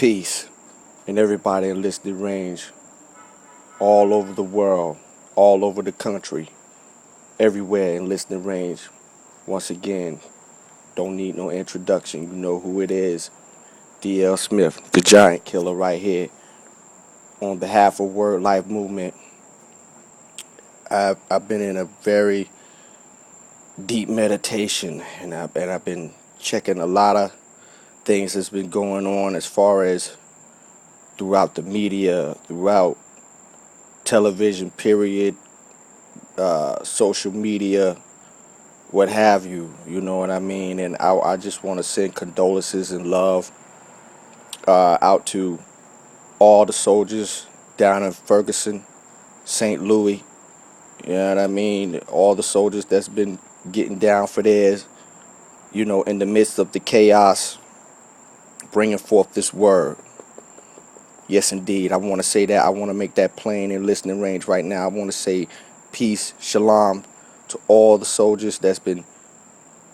Peace and everybody in listening range all over the world, all over the country, everywhere in listening range. Once again, don't need no introduction. You know who it is. D.L. Smith, the giant killer right here. On behalf of Word Life Movement, I've been in a very deep meditation, and I've been checking a lot of things that's been going on as far as throughout the media, throughout television, period, social media, what have you. You know what I mean? And I just want to send condolences and love out to all the soldiers down in Ferguson, St. Louis. You know what I mean? All the soldiers that's been getting down for theirs, you know, in the midst of the chaos, bringing forth this word. Yes, indeed. I want to say that. I want to make that plain in listening range right now. I want to say peace, shalom to all the soldiers that's been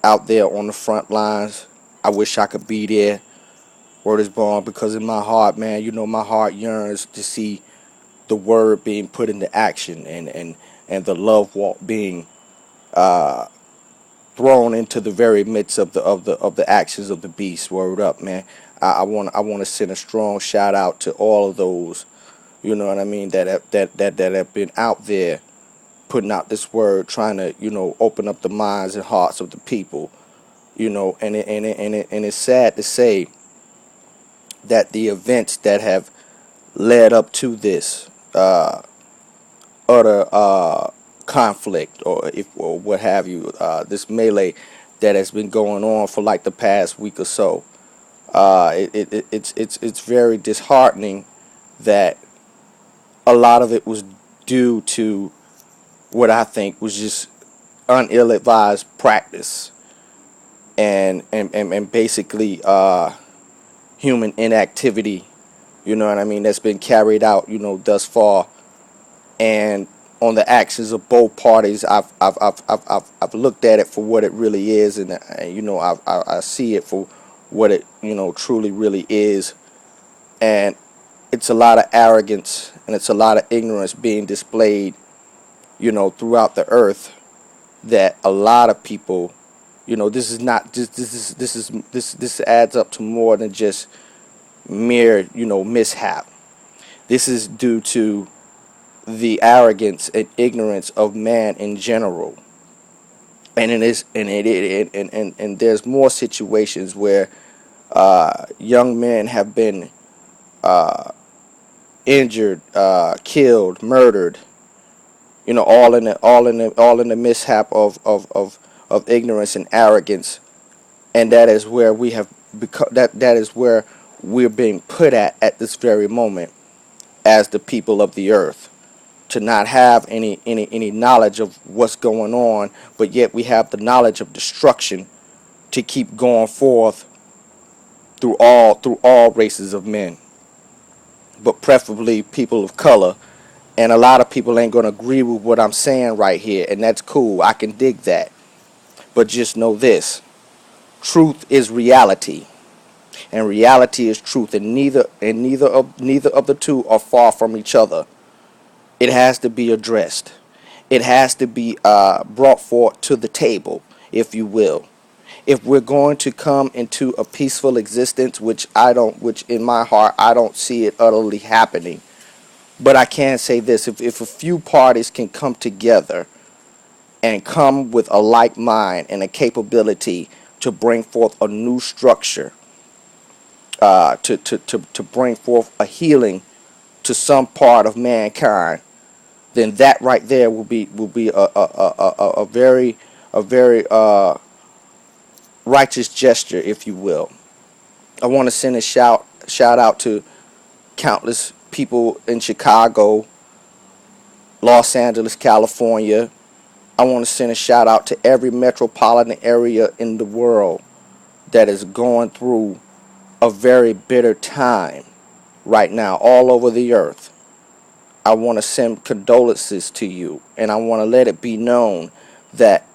out there on the front lines. I wish I could be there. Word is born, because in my heart, man, you know, my heart yearns to see the word being put into action and the love walk being thrown into the very midst of the actions of the beast. Word up, man. I want to send a strong shout out to all of those, you know what I mean, that have been out there putting out this word, trying to, you know, open up the minds and hearts of the people, you know, and it's sad to say that the events that have led up to this utter conflict, or what have you, this melee that has been going on for like the past week or so. It's very disheartening that a lot of it was due to what I think was just ill-advised practice and basically human inactivity, you know what I mean, that's been carried out, you know, thus far. And on the actions of both parties, I've looked at it for what it really is, and you know, I see it for what it, you know, truly really is. And it's a lot of arrogance and it's a lot of ignorance being displayed, you know, throughout the earth, that a lot of people, you know, this is not just this adds up to more than just mere, you know, mishap. This is due to the arrogance and ignorance of man in general. And there's more situations where young men have been injured, killed, murdered, you know, all in the mishap of ignorance and arrogance. And that is where we have become, that is where we're being put at this very moment as the people of the earth, to not have any knowledge of what's going on, but yet we have the knowledge of destruction to keep going forth through all races of men, but preferably people of color. And a lot of people ain't gonna agree with what I'm saying right here, and that's cool. I can dig that. But just know this: truth is reality, and reality is truth, and neither of the two are far from each other. It has to be addressed. It has to be brought forth to the table, if you will. If we're going to come into a peaceful existence, which in my heart, I don't see it utterly happening. But I can say this: if a few parties can come together and come with a like mind and a capability to bring forth a new structure, to bring forth a healing to some part of mankind, then that right there will be a very righteous gesture, if you will. I want to send a shout out to countless people in Chicago, Los Angeles, California. I want to send a shout out to every metropolitan area in the world that is going through a very bitter time right now, all over the earth. I want to send condolences to you, and I want to let it be known that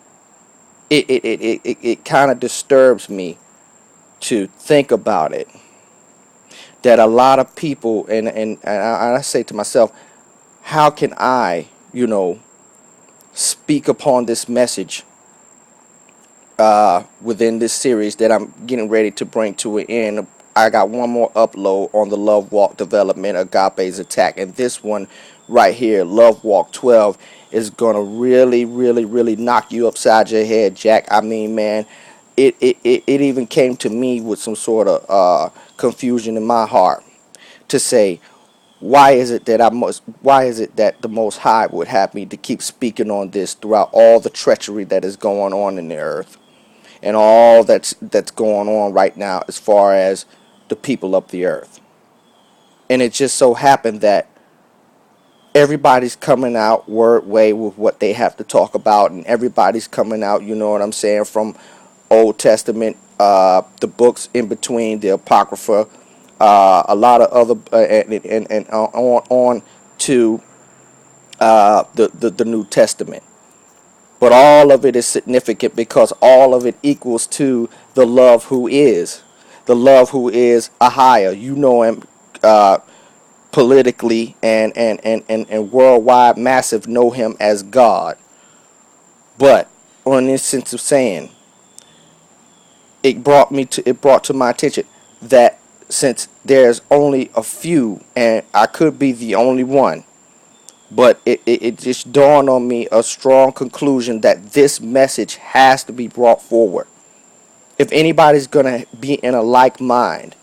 it kind of disturbs me to think about it. that a lot of people, and I say to myself, how can I, speak upon this message within this series that I'm getting ready to bring to an end. I got one more upload on the Love Walk development, Agape's attack, and this one right here, Love Walk 12, is gonna really, really, really knock you upside your head, Jack. I mean, man, it even came to me with some sort of confusion in my heart to say, why is it that the Most High would have me to keep speaking on this throughout all the treachery that is going on in the earth, and all that's going on right now as far as the people of the earth. And it just so happened that everybody's coming out word way with what they have to talk about, and everybody's coming out, you know what I'm saying, from Old Testament, the books in between, the Apocrypha, a lot of other, and on to the New Testament. But all of it is significant because all of it equals to the love who is. The love who is a higher. You know him politically and worldwide massive know him as God. But on this sense of saying, it brought to my attention that since there's only a few, and I could be the only one, but it just dawned on me a strong conclusion that this message has to be brought forward. If anybody's going to be in a like mind,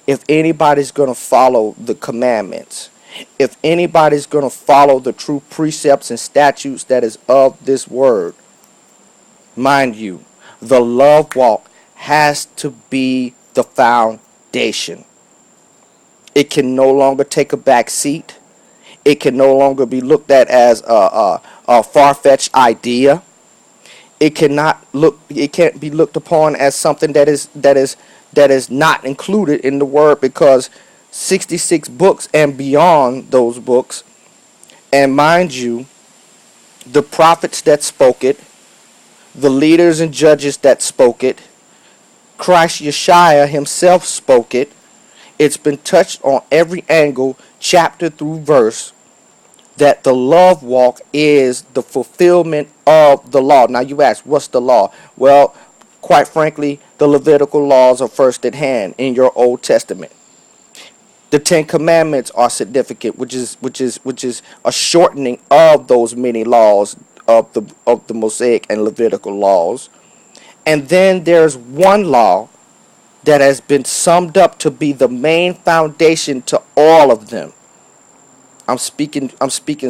if anybody's going to follow the commandments, if anybody's going to follow the true precepts and statutes that is of this word, mind you, the love walk has to be the foundation. It can no longer take a back seat. It can no longer be looked at as a far-fetched idea. It can't be looked upon as something that is not included in the word, because 66 books and beyond those books, and mind you, the prophets that spoke it, the leaders and judges that spoke it, Christ Yeshua himself spoke it. It's been touched on every angle, chapter through verse, that the love walk is the fulfillment of the law. Now you ask, what's the law? Well, quite frankly, the Levitical laws are first at hand in your Old Testament. The Ten Commandments are significant, which is a shortening of those many laws of the Mosaic and Levitical laws. And then there's one law that has been summed up to be the main foundation to all of them. I'm speaking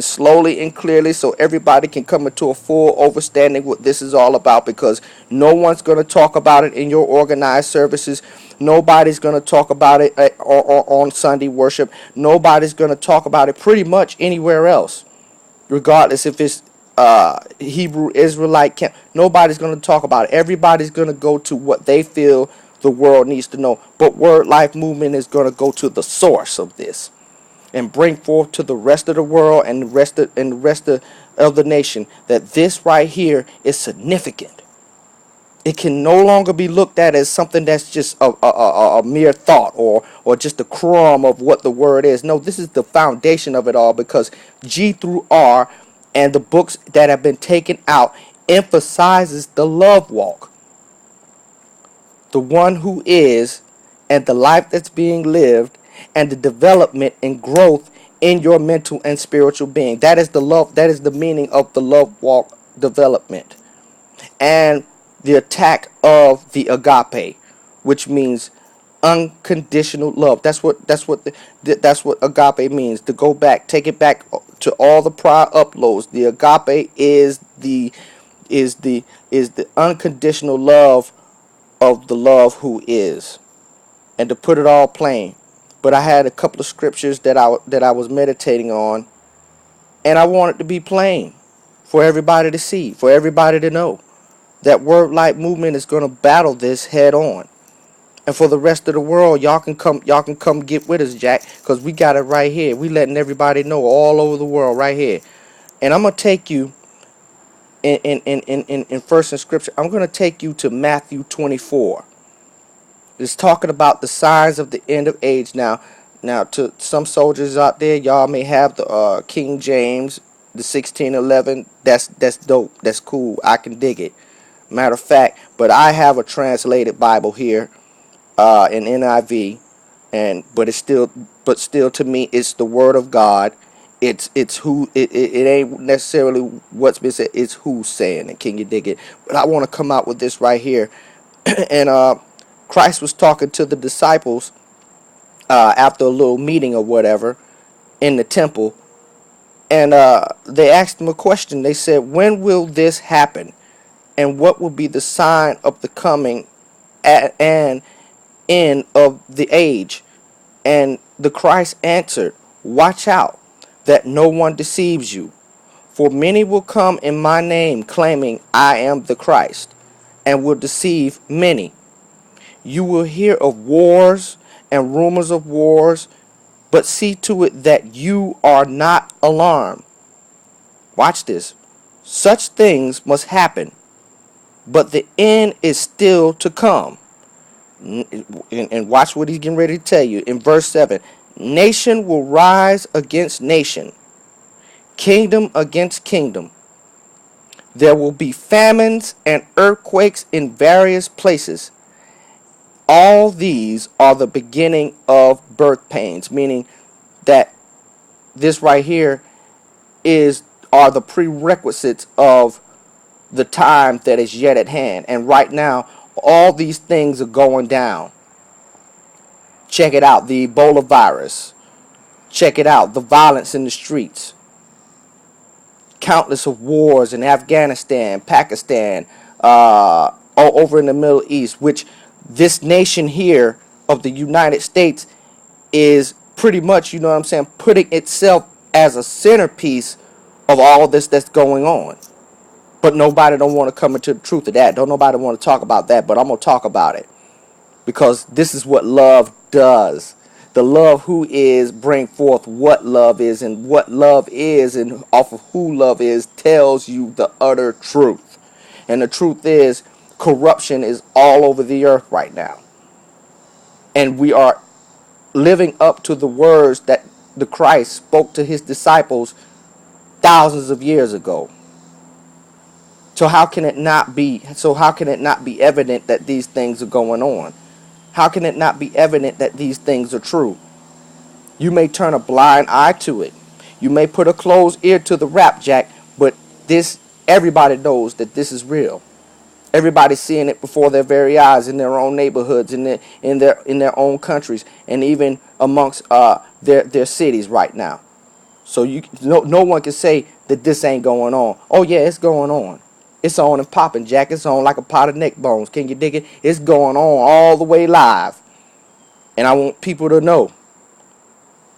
slowly and clearly so everybody can come into a full understanding what this is all about, because no one's going to talk about it in your organized services. Nobody's going to talk about it on Sunday worship. Nobody's going to talk about it pretty much anywhere else, regardless if it's Hebrew Israelite camp. Nobody's going to talk about it. Everybody's going to go to what they feel the world needs to know. But Word Life Movement is going to go to the source of this and bring forth to the rest of the world and the rest of the nation that this right here is significant. It can no longer be looked at as something that's just a mere thought or just a crumb of what the word is. No, this is the foundation of it all, because G through R and the books that have been taken out emphasizes the love walk. The one who is, and the life that's being lived, and the development and growth in your mental and spiritual being. That is the love. That is the meaning of the love walk development, and the attack of the agape, which means unconditional love. That's what agape means. To go back, take it back to all the prior uploads. The agape is the unconditional love of the love who is. And to put it all plain, but I had a couple of scriptures that I was meditating on, and I want it to be plain for everybody to see, for everybody to know that Word Life Movement is going to battle this head on. And for the rest of the world, y'all can come get with us, Jack, because we got it right here. We letting everybody know all over the world right here. And I'm gonna take you in first in scripture. I'm gonna take you to Matthew 24. It's talking about the signs of the end of age. Now to some soldiers out there, y'all may have the King James, the 1611. That's dope. That's cool. I can dig it. Matter of fact, but I have a translated Bible here, in NIV, and but still to me, it's the Word of God. It's who it ain't necessarily what's been said. It's who's saying it. Can you dig it? But I want to come out with this right here, and Christ was talking to the disciples after a little meeting or whatever in the temple, and they asked him a question. They said, "When will this happen? And what will be the sign of the coming and end of the age?" And the Christ answered, "Watch out that no one deceives you. For many will come in my name, claiming I am the Christ, and will deceive many. You will hear of wars and rumors of wars, but see to it that you are not alarmed." Watch this. "Such things must happen, but the end is still to come." And watch what he's getting ready to tell you in verse 7. "Nation will rise against nation, kingdom against kingdom. There will be famines and earthquakes in various places. All these are the beginning of birth pains," meaning that this right here are the prerequisites of the time that is yet at hand. And right now, all these things are going down. Check it out, the Ebola virus. Check it out, the violence in the streets. Countless of wars in Afghanistan, Pakistan, all over in the Middle East, which this nation here of the United States is pretty much, you know what I'm saying, putting itself as a centerpiece of all this that's going on. But nobody don't want to come into the truth of that. Don't nobody want to talk about that, but I'm going to talk about it. Because this is what love does. The love who is bring forth what love is, and what love is and off of who love is tells you the utter truth. And the truth is corruption is all over the earth right now. And we are living up to the words that the Christ spoke to his disciples thousands of years ago. So how can it not be evident that these things are going on? How can it not be evident that these things are true? You may turn a blind eye to it. You may put a closed ear to the rap, Jack, but everybody knows that this is real. Everybody's seeing it before their very eyes in their own neighborhoods, in their own countries, and even amongst their cities right now. So no one can say that this ain't going on. Oh yeah, it's going on. It's on and popping, Jack. It's on like a pot of neck bones. Can you dig it? It's going on all the way live. And I want people to know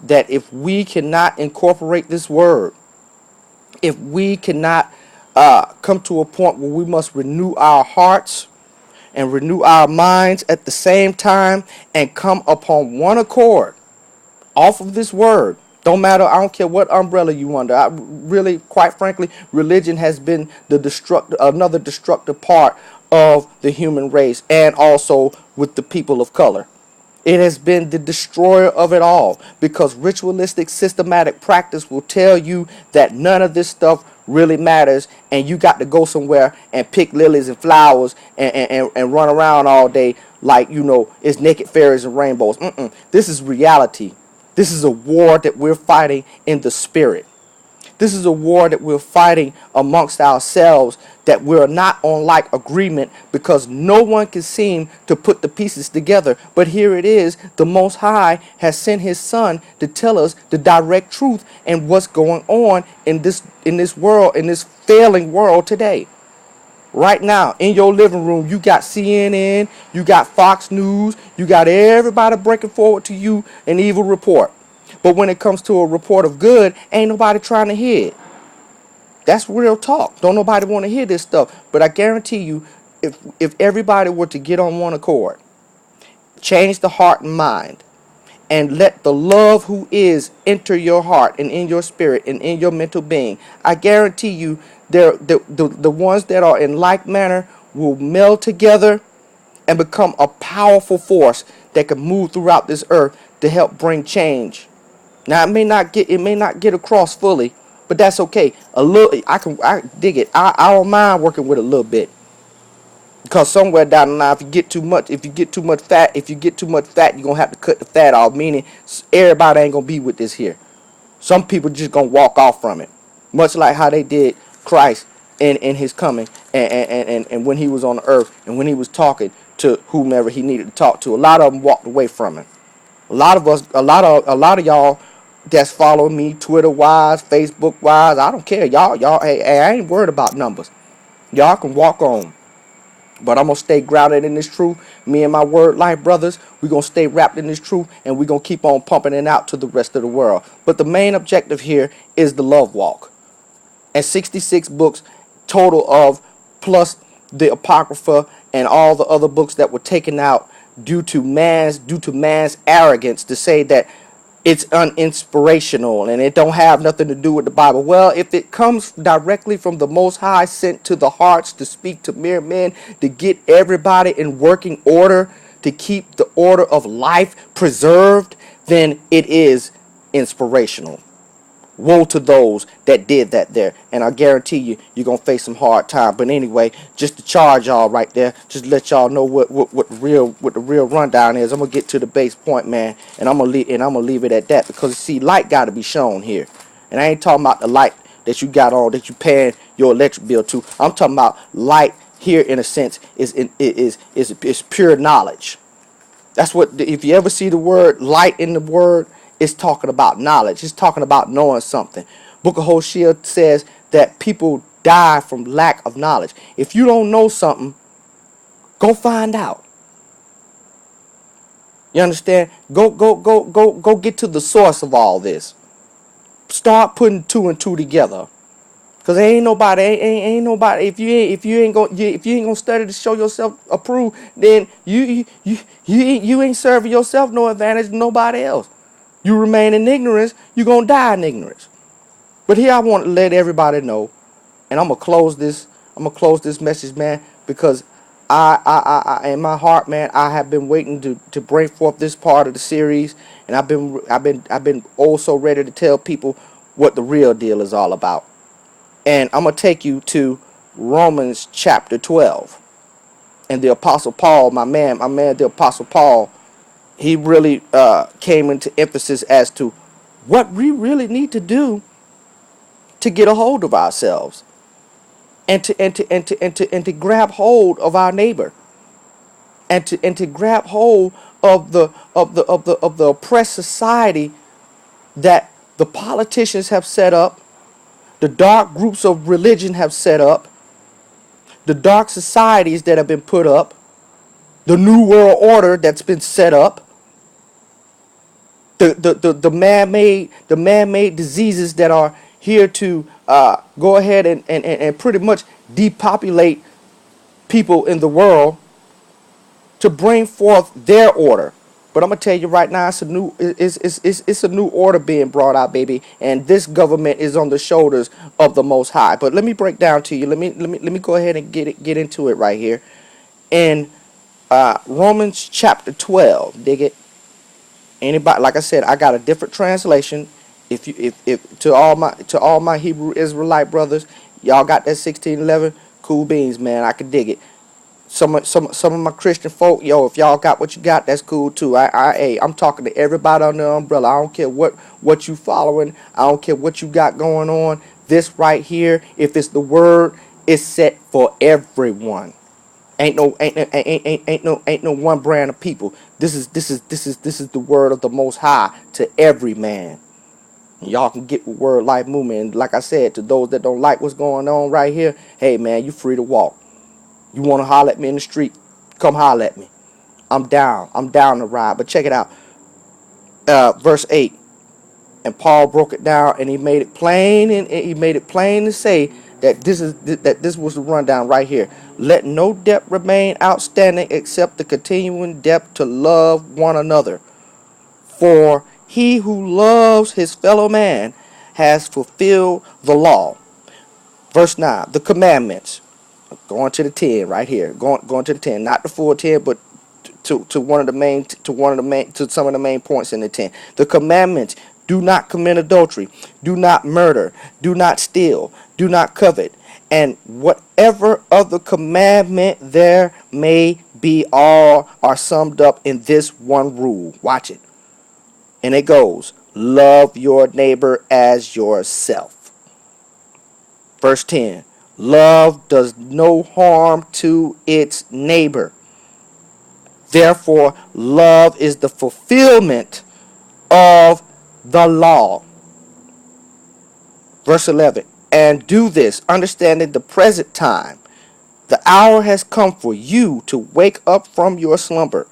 that if we cannot incorporate this word, if we cannot come to a point where we must renew our hearts and renew our minds at the same time and come upon one accord off of this word. Don't matter, I don't care what umbrella you under. Really, quite frankly, religion has been another destructive part of the human race, and also with the people of color. It has been the destroyer of it all, because ritualistic, systematic practice will tell you that none of this stuff really matters, and you got to go somewhere and pick lilies and flowers and run around all day like, it's naked fairies and rainbows. This is reality. This is a war that we're fighting in the spirit. This is a war that we're fighting amongst ourselves, that we're not on like agreement, because no one can seem to put the pieces together. But here it is, the Most High has sent his Son to tell us the direct truth and what's going on in this world, in this failing world today. Right now, in your living room, you got CNN, you got Fox News, you got everybody breaking forward to you an evil report. But when it comes to a report of good, ain't nobody trying to hear it. That's real talk. Don't nobody want to hear this stuff. But I guarantee you, if everybody were to get on one accord, change the heart and mind, and let the love who is enter your heart and in your spirit and in your mental being, I guarantee you, the ones that are in like manner will meld together and become a powerful force that can move throughout this earth to help bring change. Now it may not get across fully, but that's okay. A little, I dig it. I don't mind working with a little bit, because somewhere down the line, if you get too much, you're gonna have to cut the fat off. Meaning, everybody ain't gonna be with this here. Some people just gonna walk off from it, much like how they did Christ in his coming, and when he was on the earth, and when he was talking to whomever he needed to talk to. A lot of them walked away from him. A lot of us, a lot of y'all that's following me, Twitter wise, Facebook wise, I don't care. Y'all, hey, I ain't worried about numbers. Y'all can walk on. But I'm going to stay grounded in this truth. Me and my word life brothers, we're going to stay wrapped in this truth, and we're going to keep on pumping it out to the rest of the world. But the main objective here is the love walk. And 66 books total of, plus the Apocrypha and all the other books that were taken out due to man's arrogance to say that it's uninspirational and it don't have nothing to do with the Bible. Well, if it comes directly from the Most High, sent to the hearts to speak to mere men, to get everybody in working order, to keep the order of life preserved, then it is inspirational. Woe to those that did that there. And I guarantee you, you're going to face some hard time. But anyway, just to charge y'all right there, just let y'all know what the real rundown is. I'm going to get to the base point, man. And I'm going to leave it at that. Because, see, light got to be shown here. And I ain't talking about the light that you got on, that you paying your electric bill to. I'm talking about light here, in a sense, is pure knowledge. That's what, if you ever see the word light in the word, it's talking about knowledge. It's talking about knowing something. Book of Hosea says that people die from lack of knowledge. If you don't know something, go find out. You understand? Go get to the source of all this. Start putting two and two together. Cause ain't nobody. If you ain't gonna study to show yourself approved, then you ain't serving yourself no advantage to nobody else. You remain in ignorance, you're going to die in ignorance. But here I want to let everybody know, and I'm going to close this message, man, because I in my heart, man, I have been waiting to bring forth this part of the series, and I've been also ready to tell people what the real deal is all about. And I'm going to take you to Romans chapter 12. And the Apostle Paul, my man, the Apostle Paul, he really came into emphasis as to what we really need to do to get a hold of ourselves, and to grab hold of our neighbor, and to grab hold of the oppressed society that the politicians have set up, the dark groups of religion have set up, the dark societies that have been put up, the new world order that's been set up, the man-made diseases that are here to go ahead and pretty much depopulate people in the world to bring forth their order. But I'm gonna tell you right now, it's a new order being brought out, baby, and this government is on the shoulders of the Most High. But let me break down to you. Let me go ahead and get into it right here in Romans chapter 12. Dig it. Anybody, like I said, I got a different translation. If to all my Hebrew Israelite brothers, y'all got that 1611, cool beans, man. I can dig it. Some of my Christian folk, yo, if y'all got what you got, that's cool too. I'm talking to everybody under the umbrella. I don't care what you following. I don't care what you got going on. This right here, if it's the word, it's set for everyone. Ain't no one brand of people. This is the word of the Most High to every man. Y'all can get with Word Life Movement. And like I said, to those that don't like what's going on right here, hey man, you free to walk. You want to holler at me in the street? Come holler at me. I'm down. I'm down to ride. But check it out. Verse 8. And Paul broke it down, and he made it plain, and he made it plain to say that this was the rundown right here. Let no debt remain outstanding except the continuing debt to love one another. For he who loves his fellow man has fulfilled the law. Verse 9, the commandments. Going to the 10 right here. Going to the 10, not the full 10, but to some of the main points in the 10. The commandments: do not commit adultery, do not murder, do not steal, do not covet, and whatever other commandment there may be, all are summed up in this one rule. Watch it. And it goes, love your neighbor as yourself. Verse 10. Love does no harm to its neighbor. Therefore, love is the fulfillment of the law. Verse 11. And do this, understanding the present time. The hour has come for you to wake up from your slumber,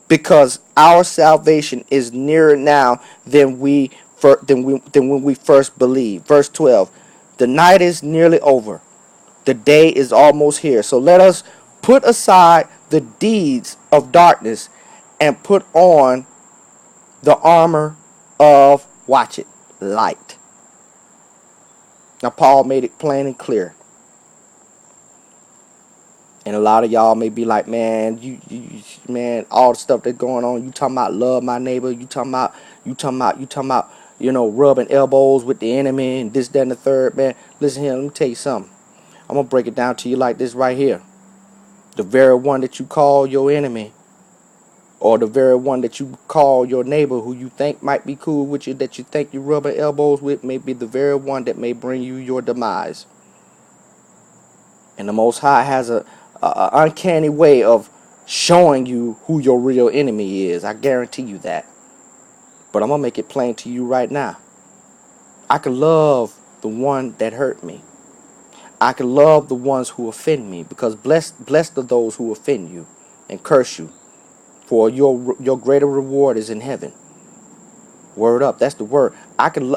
because our salvation is nearer now than when we first believed. Verse 12. The night is nearly over. The day is almost here. So let us put aside the deeds of darkness and put on the armor of, watch it, light. Now, Paul made it plain and clear. And a lot of y'all may be like, man, man, all the stuff that's going on, you talking about love my neighbor, you talking about, rubbing elbows with the enemy and this, that, and the third, man. Listen here, let me tell you something. I'm going to break it down to you like this right here. The very one that you call your enemy, or the very one that you call your neighbor, who you think might be cool with you, that you think you rubbing elbows with, may be the very one that may bring you your demise. And the Most High has a uncanny way of showing you who your real enemy is. I guarantee you that. But I'm going to make it plain to you right now. I can love the one that hurt me. I can love the ones who offend me, because blessed are those who offend you and curse you, for your greater reward is in heaven. Word up, that's the word. I can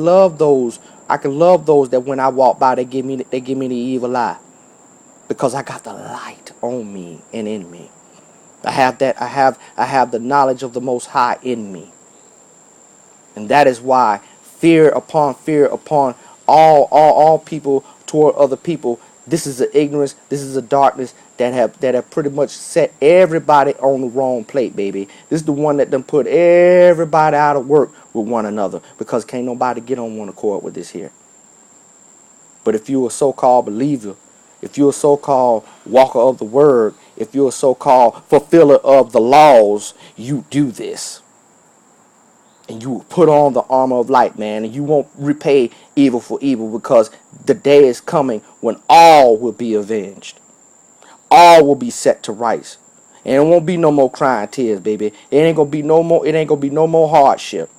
love those. I can love those that when I walk by, they give me the evil eye, because I got the light on me and in me. I have that. I have the knowledge of the Most High in me, and that is why fear upon all people toward other people. This is a ignorance. This is a darkness that have pretty much set everybody on the wrong plate, baby. This is the one that done put everybody out of work with one another, because can't nobody get on one accord with this here. But if you're a so-called believer, if you're a so-called walker of the word, if you're a so-called fulfiller of the laws, you do this. And you will put on the armor of light, man, and you won't repay evil for evil, because the day is coming when all will be avenged. All will be set to rights. And it won't be no more crying tears, baby. It ain't gonna be no more hardship.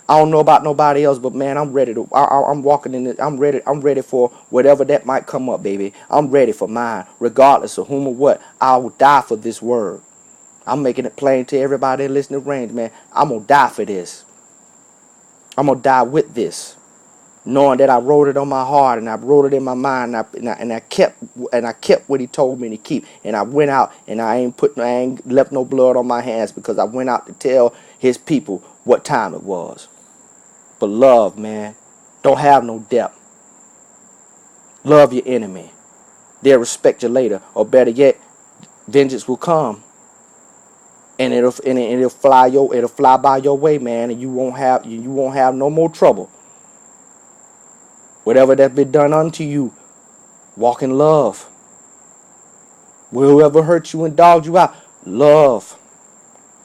I don't know about nobody else, but man, I'm ready to. I'm walking in it. I'm ready for whatever that might come up, baby. I'm ready for mine, regardless of whom or what. I will die for this word. I'm making it plain to everybody listening to range, man. I'm gonna die for this. I'm gonna die with this, knowing that I wrote it on my heart and I wrote it in my mind, and I kept what He told me to keep. And I went out and I ain't left no blood on my hands, because I went out to tell His people what time it was. But love, man, don't have no depth. Love your enemy. They'll respect you later, or better yet, vengeance will come, and it'll fly by your way, man, and you won't have no more trouble. Whatever that's been done unto you, walk in love. Whoever hurt you and dogged you out, love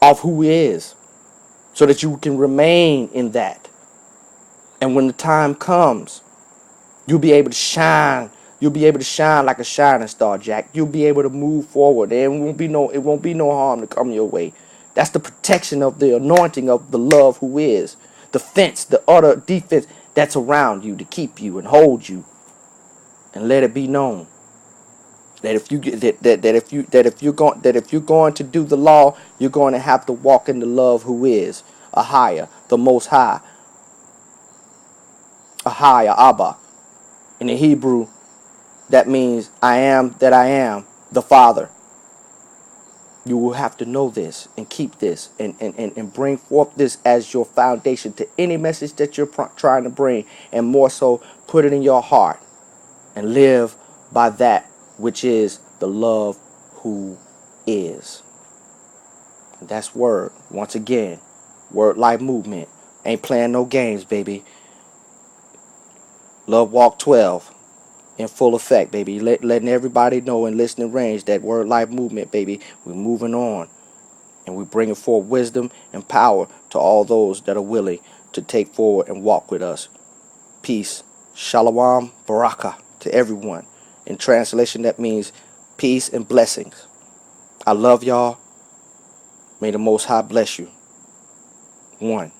of who He is, so that you can remain in that. And when the time comes, you'll be able to shine. You'll be able to shine like a shining star, Jack. You'll be able to move forward. It won't be no harm to come your way. That's the protection of the anointing of the love who is. The fence, the utter defense that's around you to keep you and hold you. And let it be known that if you're going to do the law, you're going to have to walk in the love who is a higher, the Most High, a higher Abba. In the Hebrew, that means I am that I am, the Father. You will have to know this and keep this and bring forth this as your foundation to any message that you're trying to bring, and more so, put it in your heart and live by that which is the love who is. That's word. Once again, word life movement. Ain't playing no games, baby. Love Walk 12 in full effect, baby. Letting everybody know in listening range that word life movement, baby. We're moving on. And we're bringing forth wisdom and power to all those that are willing to take forward and walk with us. Peace. Shalom. Baraka to everyone. In translation, that means peace and blessings. I love y'all. May the Most High bless you. One.